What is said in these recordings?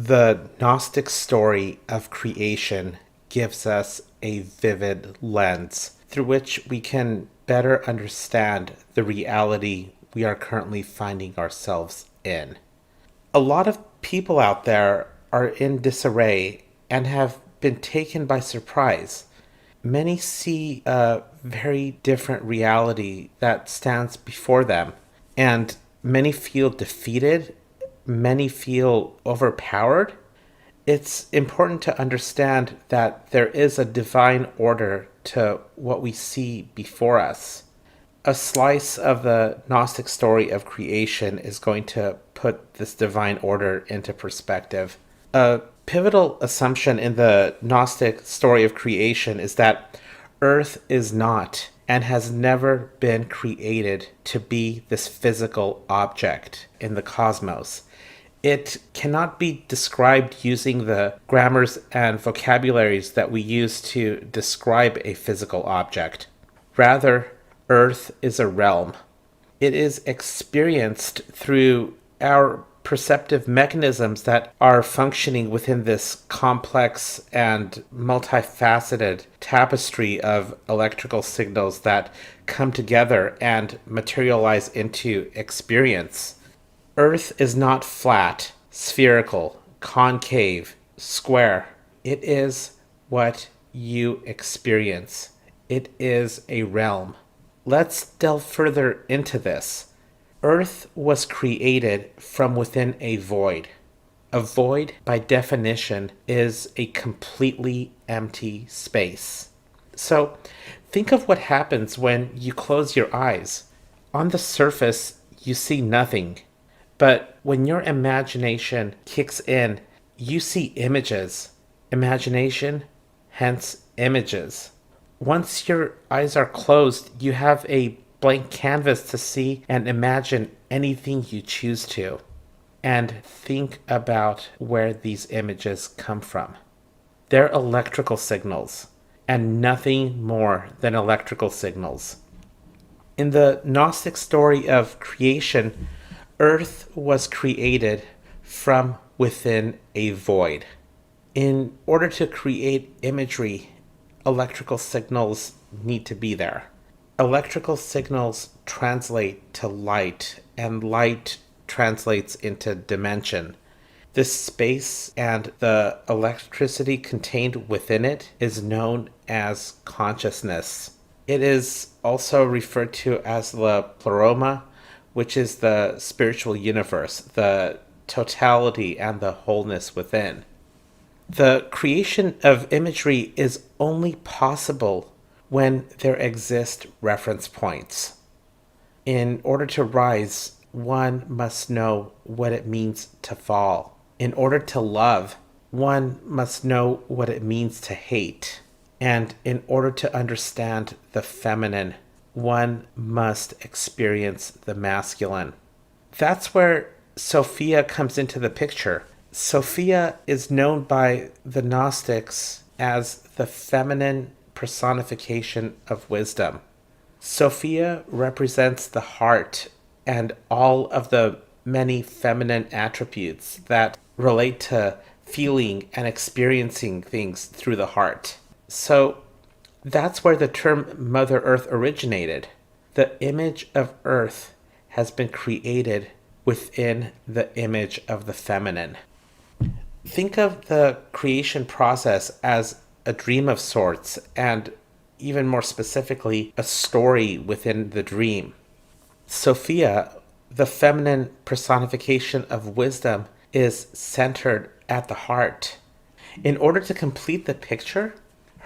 The Gnostic story of creation gives us a vivid lens through which we can better understand the reality we are currently finding ourselves in. A lot of people out there are in disarray and have been taken by surprise. Many see a very different reality that stands before them, and many feel defeated, many feel overpowered. It's important to understand that there is a divine order to what we see before us. A slice of the Gnostic story of creation is going to put this divine order into perspective. A pivotal assumption in the Gnostic story of creation is that Earth is not and has never been created to be this physical object in the cosmos. It cannot be described using the grammars and vocabularies that we use to describe a physical object. Rather, Earth is a realm. It is experienced through our perceptive mechanisms that are functioning within this complex and multifaceted tapestry of electrical signals that come together and materialize into experience. Earth is not flat, spherical, concave, square. It is what you experience. It is a realm. Let's delve further into this. Earth was created from within a void. A void, by definition, is a completely empty space. So, think of what happens when you close your eyes. On the surface, you see nothing. But when your imagination kicks in, you see images. Imagination, hence images. Once your eyes are closed, you have a blank canvas to see and imagine anything you choose to. And think about where these images come from. They're electrical signals, and nothing more than electrical signals. In the Gnostic story of creation, Earth was created from within a void. In order to create imagery, electrical signals need to be there. Electrical signals translate to light, and light translates into dimension. This space and the electricity contained within it is known as consciousness. It is also referred to as the pleroma, which is the spiritual universe, the totality and the wholeness within. The creation of imagery is only possible when there exist reference points. In order to rise, one must know what it means to fall. In order to love, one must know what it means to hate. And in order to understand the feminine, one must experience the masculine. That's where Sophia comes into the picture. Sophia is known by the Gnostics as the feminine personification of wisdom. Sophia represents the heart and all of the many feminine attributes that relate to feeling and experiencing things through the heart. So that's where the term Mother Earth originated. The image of Earth has been created within the image of the feminine. Think of the creation process as a dream of sorts, and even more specifically, a story within the dream. Sophia, the feminine personification of wisdom, is centered at the heart. In order to complete the picture,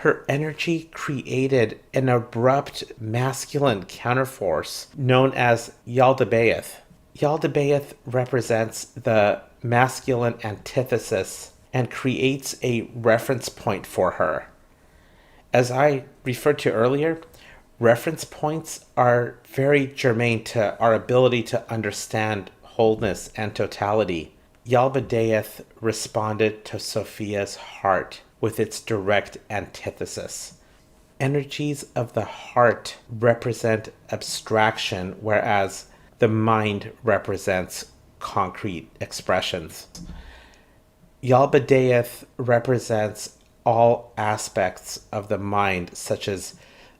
her energy created an abrupt masculine counterforce known as Yaldabaoth. Yaldabaoth represents the masculine antithesis and creates a reference point for her. As I referred to earlier, reference points are very germane to our ability to understand wholeness and totality. Yaldabaoth responded to Sophia's heart with its direct antithesis. Energies of the heart represent abstraction, whereas the mind represents concrete expressions. Yaldabaoth represents all aspects of the mind, such as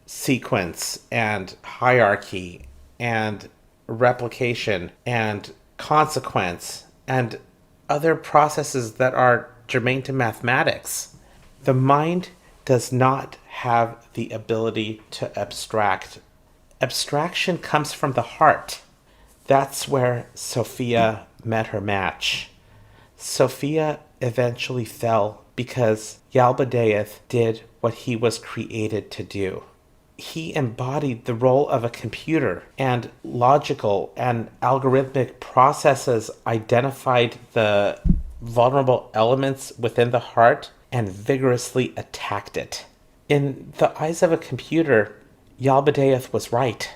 sequence and hierarchy and replication and consequence and other processes that are germane to mathematics. The mind does not have the ability to abstract. Abstraction comes from the heart. That's where Sophia met her match. Sophia eventually fell because Yaldabaoth did what he was created to do. He embodied the role of a computer, and logical and algorithmic processes identified the vulnerable elements within the heart and vigorously attacked it. In the eyes of a computer, Yaldabaoth was right.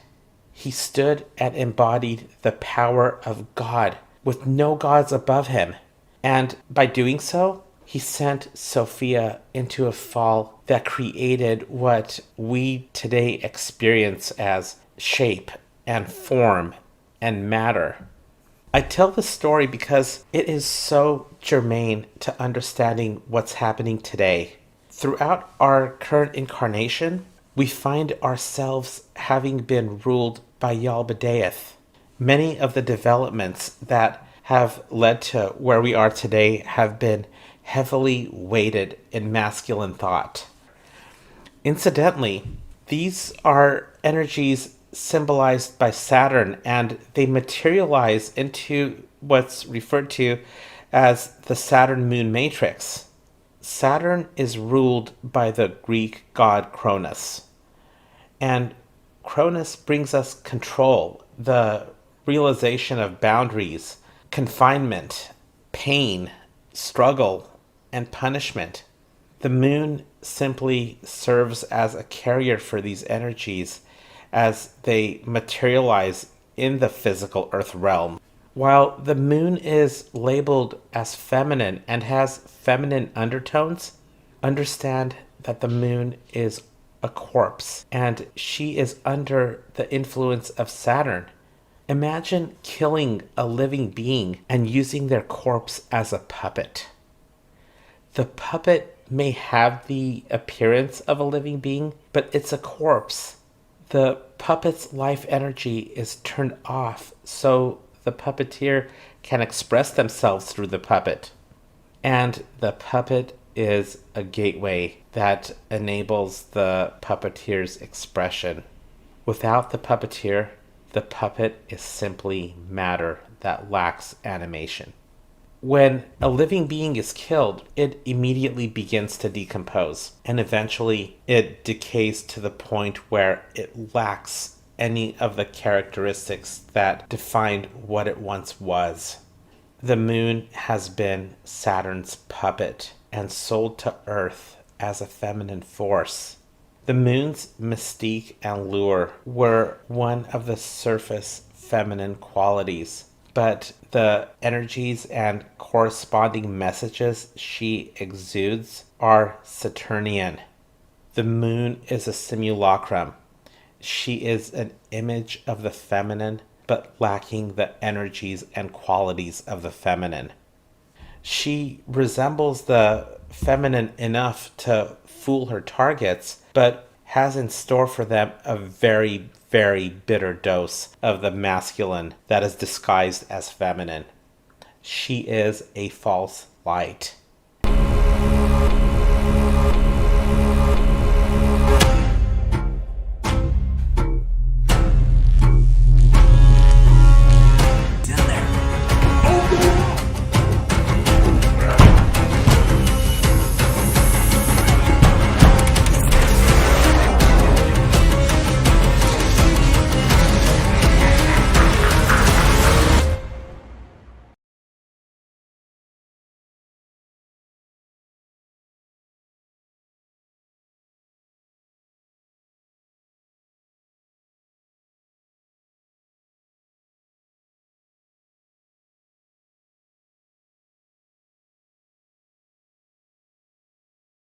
He stood and embodied the power of God with no gods above him. And by doing so, he sent Sophia into a fall that created what we today experience as shape and form and matter. I tell this story because it is so germane to understanding what's happening today. Throughout our current incarnation, we find ourselves having been ruled by Yaldabaoth. Many of the developments that have led to where we are today have been heavily weighted in masculine thought. Incidentally, these are energies symbolized by Saturn, and they materialize into what's referred to as the Saturn Moon Matrix. Saturn is ruled by the Greek god Cronus, and Cronus brings us control, the realization of boundaries, confinement, pain, struggle, and punishment. The moon simply serves as a carrier for these energies as they materialize in the physical earth realm. While the moon is labeled as feminine and has feminine undertones, understand that the moon is a corpse and she is under the influence of Saturn. Imagine killing a living being and using their corpse as a puppet. The puppet may have the appearance of a living being, but it's a corpse. The puppet's life energy is turned off so the puppeteer can express themselves through the puppet. And the puppet is a gateway that enables the puppeteer's expression. Without the puppeteer, the puppet is simply matter that lacks animation. When a living being is killed, it immediately begins to decompose, and eventually it decays to the point where it lacks any of the characteristics that defined what it once was. The moon has been Saturn's puppet and sold to Earth as a feminine force. The moon's mystique and lure were one of the surface feminine qualities, but the energies and corresponding messages she exudes are Saturnian. The moon is a simulacrum. She is an image of the feminine, but lacking the energies and qualities of the feminine. She resembles the feminine enough to fool her targets, but has in store for them a very, very bitter dose of the masculine that is disguised as feminine. She is a false light.